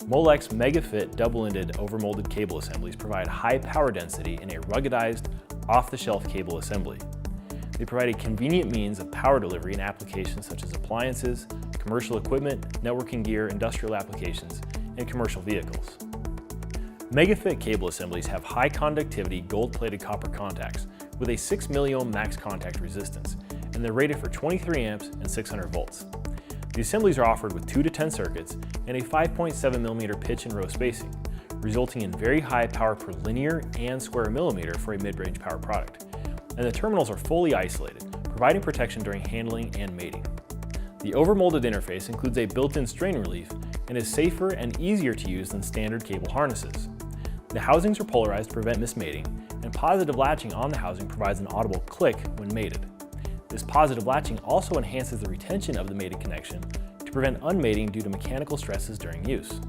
Molex Mega-Fit Double-Ended Overmolded Cable Assemblies provide high power density in a ruggedized, off-the-shelf cable assembly. They provide a convenient means of power delivery in applications such as appliances, commercial equipment, networking gear, industrial applications, and commercial vehicles. Mega-Fit cable assemblies have high conductivity gold-plated copper contacts with a 6 milliohm max contact resistance, and they're rated for 23 amps and 600 volts. The assemblies are offered with 2 to 10 circuits and a 5.7 millimeter pitch and row spacing, resulting in very high power per linear and square millimeter for a mid-range power product. And the terminals are fully isolated, providing protection during handling and mating. The overmolded interface includes a built-in strain relief and is safer and easier to use than standard cable harnesses. The housings are polarized to prevent mismating, and positive latching on the housing provides an audible click when mated. This positive latching also enhances the retention of the mated connection to prevent unmating due to mechanical stresses during use.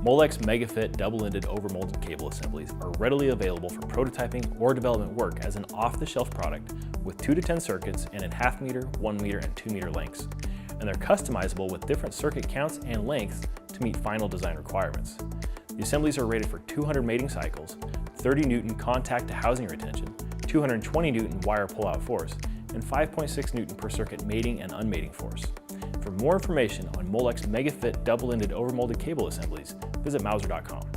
Molex Mega-Fit Double-Ended Overmolded Cable Assemblies are readily available for prototyping or development work as an off-the-shelf product with 2 to 10 circuits and in 0.5 meter, 1 meter, and 2 meter lengths. And they're customizable with different circuit counts and lengths to meet final design requirements. The assemblies are rated for 200 mating cycles, 30 Newton contact to housing retention, 220 Newton wire pull-out force, and 5.6 Newton per circuit mating and unmating force. For more information on Molex Mega-Fit Double-Ended Overmolded Cable Assemblies, visit Mouser.com.